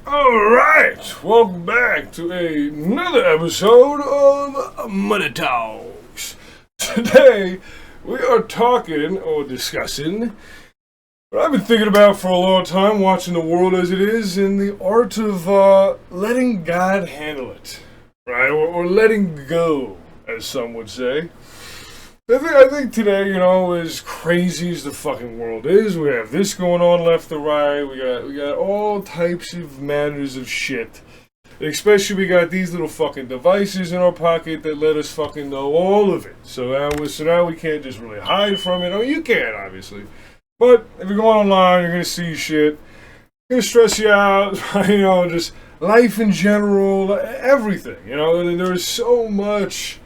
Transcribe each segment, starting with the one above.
Alright, welcome back to another episode of Money Talks. Today, we are talking or discussing what I've been thinking about for a long time, watching the world as it is, and the art of letting God handle it, right? Or letting go, as some would say. I think today, as crazy as the fucking world is, we have this going on left to right. We got all types of matters of shit. Especially we got these little fucking devices in our pocket that let us fucking know all of it. So now we can't just really hide from it. I mean, you can, obviously. But if you're going online, you're gonna see shit. It's gonna stress you out. Just life in general, everything. There's so much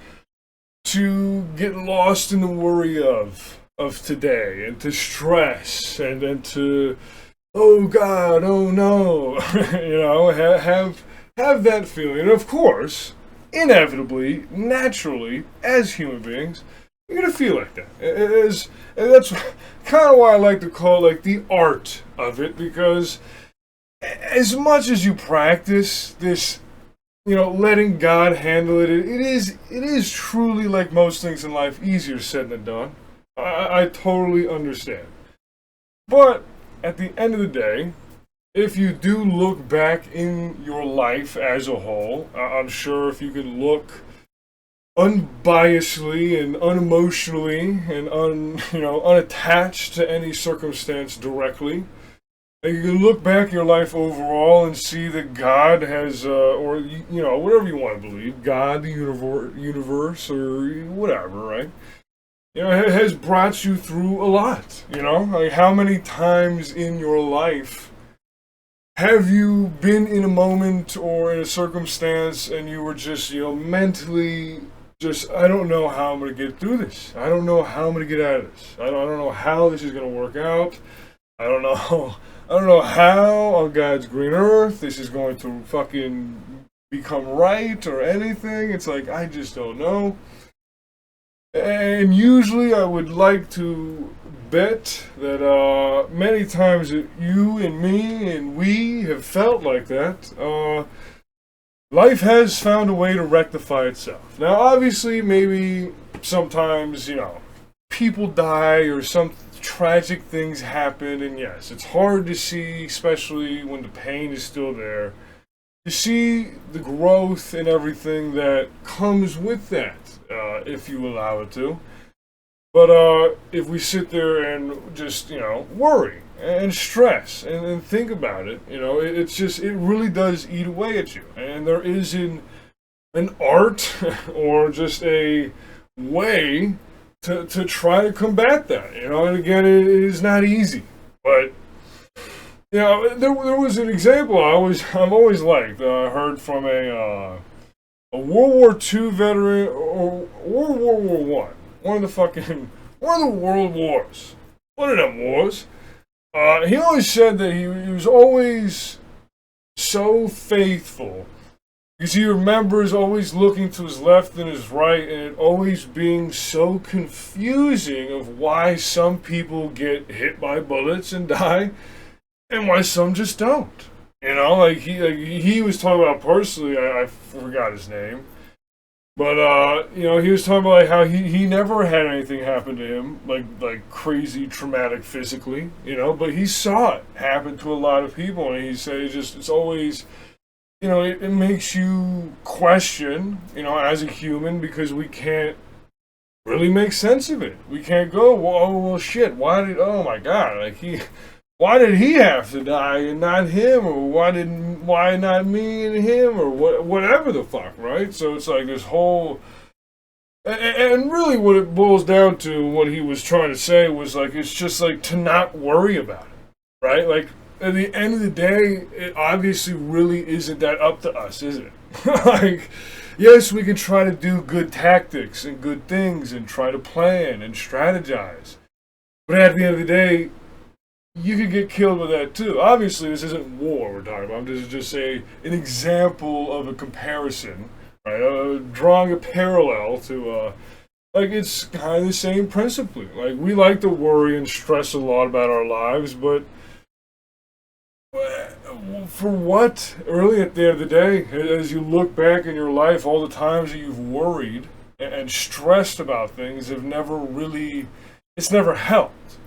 to get lost in the worry of today, and to stress, and to, oh God, oh no, have that feeling. And of course, inevitably, naturally, as human beings, you're gonna feel like that. And that's kind of why I like to call it like the art of it, because as much as you practice this, letting God handle it, it is truly, like most things in life, easier said than done. I totally understand. But at the end of the day, if you do look back in your life as a whole, I'm sure if you can look unbiasedly and unemotionally and unattached to any circumstance directly, and you can look back your life overall and see that God has, or whatever you want to believe, God, the universe, or whatever, right? Has brought you through a lot. Like, how many times in your life have you been in a moment or in a circumstance and you were just, mentally just, I don't know how I'm going to get through this. I don't know how I'm going to get out of this. I don't know how this is going to work out. I don't know how on God's green earth this is going to fucking become right or anything. It's like, I just don't know. And usually I would like to bet that many times that you and me and we have felt like that. Life has found a way to rectify itself. Now, obviously, maybe sometimes, people die or some tragic things happen, and yes, it's hard to see, especially when the pain is still there, to see the growth and everything that comes with that, if you allow it to. But if we sit there and just, worry and stress and think about it, it really does eat away at you. And there is an art or just a way to try to combat that, and again, it is not easy. But there was an example I've always liked. I heard from a World War II veteran, or World War I, one of the world wars, one of them wars. He always said that he was always so faithful, because he remembers always looking to his left and his right, and it always being so confusing of why some people get hit by bullets and die, and why some just don't. He was talking about personally, I forgot his name, but he was talking about how he never had anything happen to him, like crazy traumatic physically, but he saw it happen to a lot of people, and he said it's always, it makes you question, as a human, because we can't really make sense of it. We can't go, well shit, oh my God, why did he have to die and not him, or why not me and him, or whatever the fuck, right? So it's like this whole, and really what it boils down to, what he was trying to say was like, it's just like to not worry about it, right? Like, at the end of the day, it obviously really isn't that up to us, is it? Like, yes, we can try to do good tactics and good things and try to plan and strategize, but at the end of the day, you could get killed with that too. Obviously, this isn't war we're talking about. This is just an example of a comparison, right? Drawing a parallel to, it's kind of the same principle. Like, we like to worry and stress a lot about our lives, but for what? Really, at the end of the day, as you look back in your life, all the times that you've worried and stressed about things have never really, it's never helped.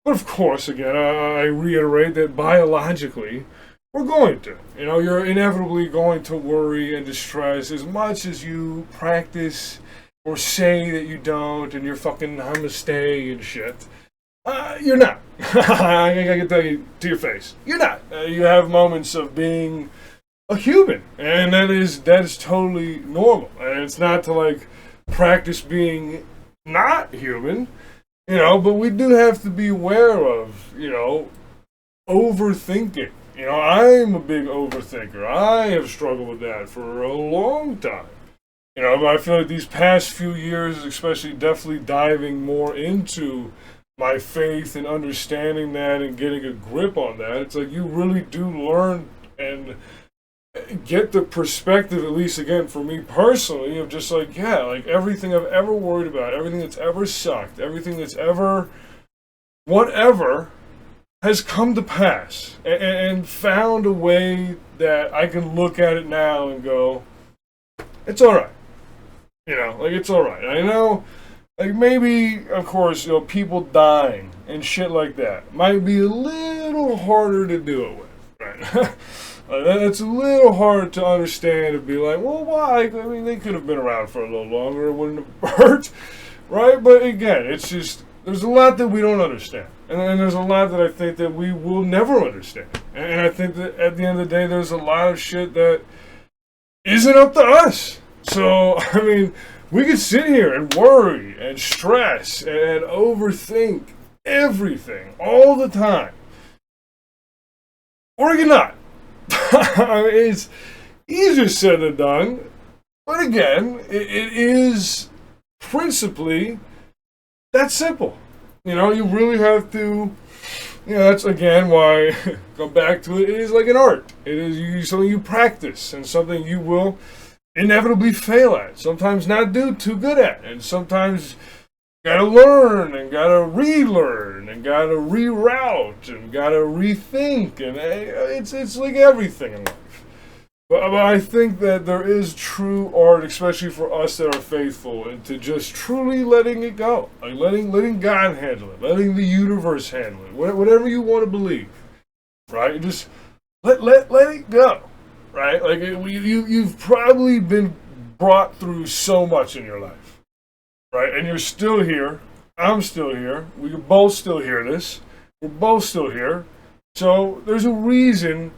But of course, again, I reiterate that biologically, we're going to. You're inevitably going to worry and distress as much as you practice or say that you don't and you're fucking namaste and shit. You're not. I can tell you to your face. You're not. You have moments of being a human, and that is totally normal. And it's not to like practice being not human, but we do have to be aware of, overthinking. I'm a big overthinker. I have struggled with that for a long time. But I feel like these past few years, especially definitely diving more into my faith and understanding that and getting a grip on that, it's like you really do learn and get the perspective, at least again for me personally, of just like, yeah, like everything I've ever worried about, everything that's ever sucked, everything that's ever whatever has come to pass and found a way that I can look at it now and go, it's all right. Like it's all right. I know, like maybe, of course, people dying and shit like that might be a little harder to do it with, right? That's a little hard to understand and be like, well, why? I mean, they could have been around for a little longer. It wouldn't have hurt, right? But again, it's just, there's a lot that we don't understand. And there's a lot that I think that we will never understand. And I think that at the end of the day, there's a lot of shit that isn't up to us. So, I mean, we could sit here and worry and stress and overthink everything all the time. Or you not. I mean, it's easier said than done. But again, it is principally that simple. You really have to, that's again why, go back to it, it is like an art. It is something you practice and something you will inevitably fail at, sometimes not do too good at, and sometimes gotta learn and gotta relearn and gotta reroute and gotta rethink, and it's like everything in life. But I think that there is true art, especially for us that are faithful, into just truly letting it go, like letting God handle it, letting the universe handle it, whatever you want to believe, right? Just let it go. Right? Like, you've probably been brought through so much in your life. Right? And you're still here. I'm still here. We can both still hear this. We're both still here. So, there's a reason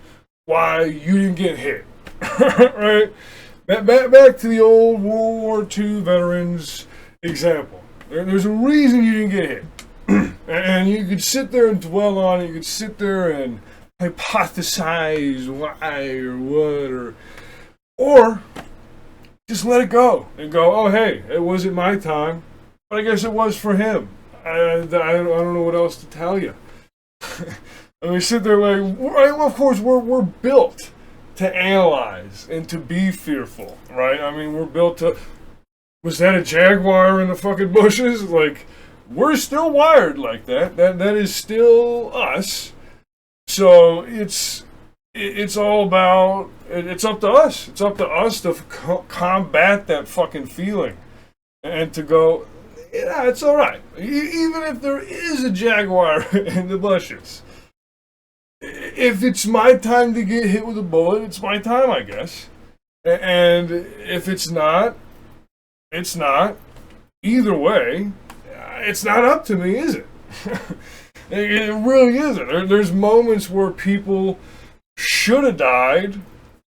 why you didn't get hit. Right? Back to the old World War II veterans example. There's a reason you didn't get hit. And you could sit there and dwell on it. You could sit there and hypothesize why or what, or just let it go and go, oh hey, it wasn't my time, but I guess it was for him. I don't know what else to tell you. And we sit there like, of course we're built to analyze and to be fearful, right? I mean, we're built to, was that a jaguar in the fucking bushes? Like, we're still wired like that. That is still us. So it's all about, it's up to us. It's up to us to combat that fucking feeling and to go, yeah, it's all right. Even if there is a jaguar in the bushes, if it's my time to get hit with a bullet, it's my time, I guess. And if it's not, it's not. Either way, it's not up to me, is it? It really isn't. There's moments where people should have died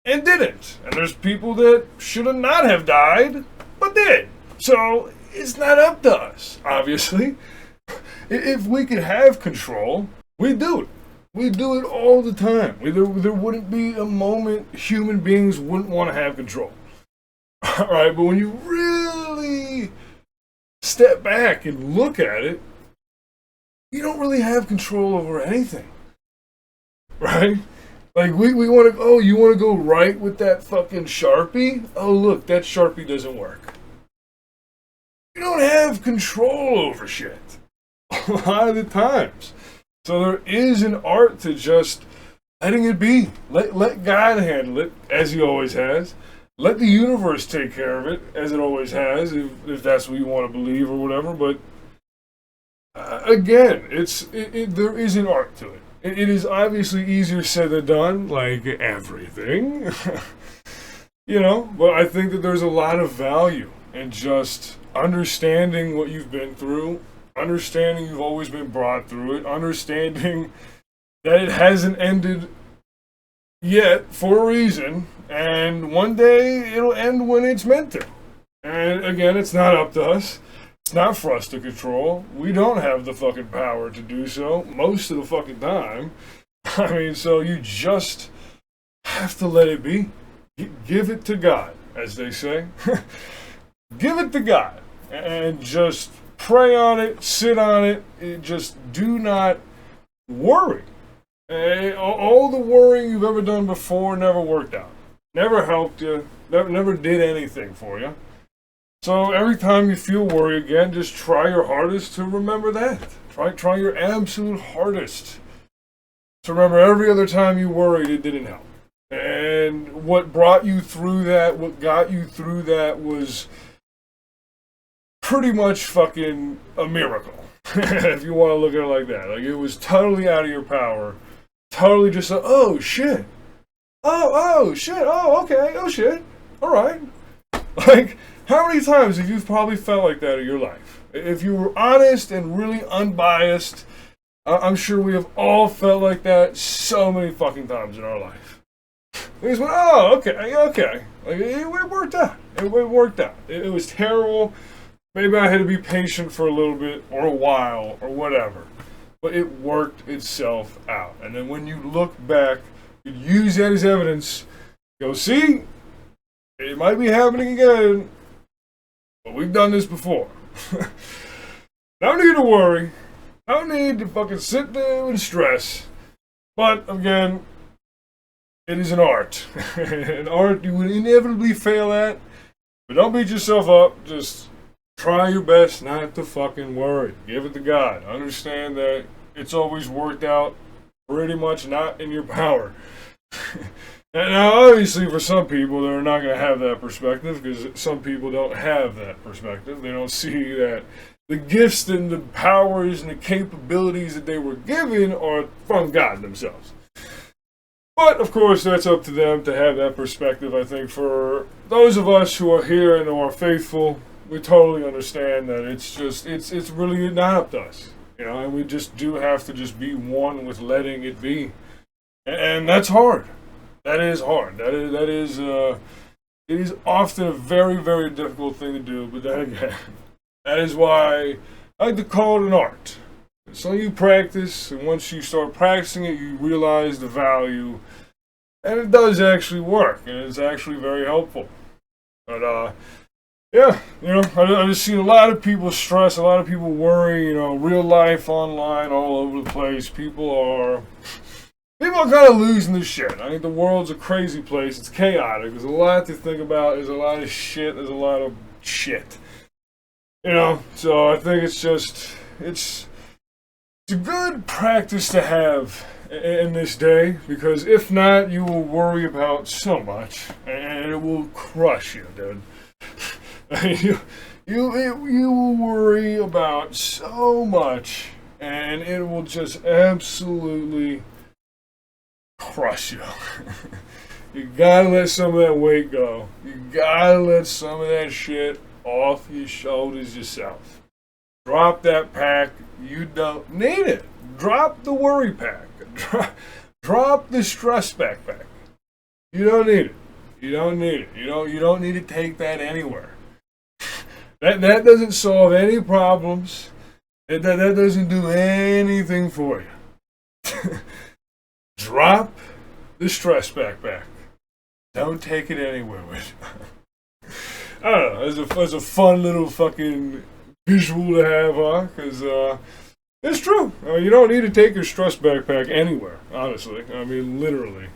and didn't. And there's people that should have not have died, but did. So it's not up to us, obviously. If we could have control, we'd do it. We do it all the time. There wouldn't be a moment human beings wouldn't want to have control. All right, but when you really step back and look at it, you don't really have control over anything, right? Like, we want to, oh, you want to go right with that fucking Sharpie? Oh, look, that Sharpie doesn't work. You don't have control over shit a lot of the times. So there is an art to just letting it be. Let God handle it, as he always has. Let the universe take care of it, as it always has, if that's what you want to believe or whatever. But again, there is an art to it. It is obviously easier said than done, like everything. But I think that there's a lot of value in just understanding what you've been through, understanding you've always been brought through it, understanding that it hasn't ended yet for a reason, and one day it'll end when it's meant to. And again, it's not up to us. It's not for us to control. We don't have the fucking power to do so most of the fucking time. So you just have to let it be. Give it to God, as they say. Give it to God. And just pray on it, sit on it. Just do not worry. All the worrying you've ever done before never worked out. Never helped you. Never did anything for you. So every time you feel worry again, just try your hardest to remember that. Try your absolute hardest to remember every other time you worried it didn't help. And what brought you through that, what got you through that was pretty much fucking a miracle. If you want to look at it like that. Like, it was totally out of your power. Totally just like, oh shit. Oh shit. Oh, okay. Oh shit. All right. Like, how many times have you probably felt like that in your life? If you were honest and really unbiased, I'm sure we have all felt like that so many fucking times in our life. We just went, oh, okay. Like, it worked out. It worked out. It was terrible. Maybe I had to be patient for a little bit or a while or whatever. But it worked itself out. And then when you look back, you use that as evidence. Go, see? It might be happening again. But we've done this before. No need to worry. No need to fucking sit there and stress. But again, it is an art. An art you would inevitably fail at. But don't beat yourself up. Just try your best not to fucking worry. Give it to God. Understand that it's always worked out pretty much not in your power. And now, obviously, for some people, they're not going to have that perspective because some people don't have that perspective. They don't see that the gifts and the powers and the capabilities that they were given are from God themselves. But, of course, that's up to them to have that perspective. I think for those of us who are here and who are faithful, we totally understand that it's really not up to us. And we just do have to just be one with letting it be. And that's hard. That is hard. It is often a very, very difficult thing to do, but then again, that is why I like to call it an art. So you practice, and once you start practicing it, you realize the value, and it does actually work, and it's actually very helpful. But, yeah, I just seen a lot of people stress, a lot of people worry, real life, online, all over the place. People are kind of losing the shit. I think the world's a crazy place. It's chaotic. There's a lot to think about. There's a lot of shit. There's a lot of shit. So I think it's a good practice to have in this day, because if not, you will worry about so much, and it will crush you, dude. You will worry about so much, and it will just absolutely crush you. You gotta let some of that weight go. You gotta let some of that shit off your shoulders yourself. Drop that pack. You don't need it. Drop the worry pack. Drop the stress backpack. You don't need it. You don't need it. You don't need to take that anywhere. That doesn't solve any problems. That doesn't do anything for you. Drop the stress backpack. Don't take it anywhere with you. I don't know. It's a fun little fucking visual to have, huh? Because it's true. You don't need to take your stress backpack anywhere, honestly. I mean, literally.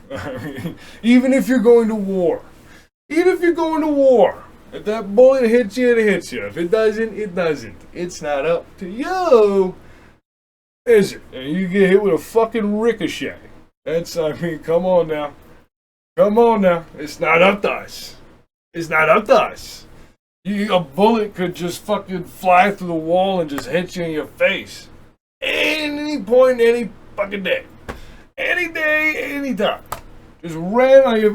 Even if you're going to war. Even if you're going to war. If that bullet hits you, it hits you. If it doesn't, it doesn't. It's not up to you, is it? And you get hit with a fucking ricochet. I mean, come on now. Come on now. It's not up to us. It's not up to us. A bullet could just fucking fly through the wall and just hit you in your face. Any point, any fucking day. Any day, any time. Just ran on your,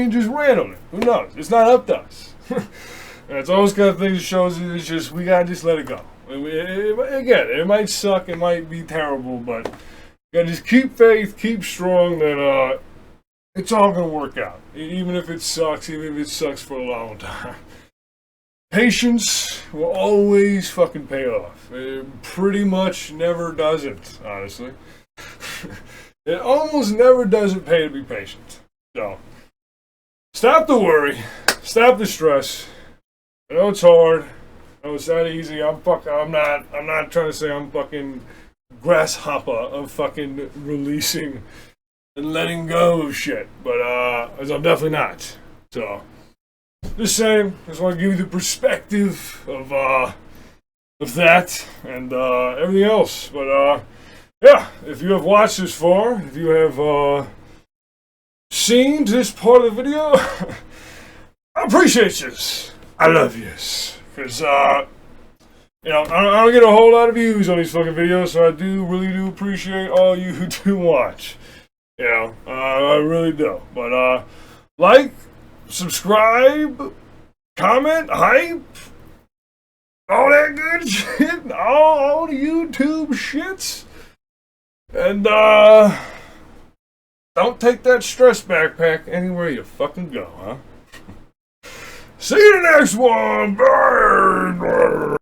just ran on it. Who knows? It's not up to us. And it's all those kind of things that shows you it's just, we gotta just let it go. Again, it might suck, it might be terrible, but you gotta just keep faith, keep strong, that it's all gonna work out. Even if it sucks for a long time. Patience will always fucking pay off. It pretty much never doesn't, honestly. It almost never doesn't pay to be patient. So, stop the worry. Stop the stress. I know it's hard. I know it's not easy. I'm not trying to say I'm fucking grasshopper of fucking releasing and letting go of shit. But, as I'm definitely not. So, just saying, I just want to give you the perspective of that and everything else. But yeah, if you have watched this far, if you have seen this part of the video, I appreciate you. I love you. Because I don't get a whole lot of views on these fucking videos, so I really do appreciate all you who do watch. I really do. But like, subscribe, comment, hype, all that good shit, all the YouTube shits. And don't take that stress backpack anywhere you fucking go, huh? See you in the next one. Bye.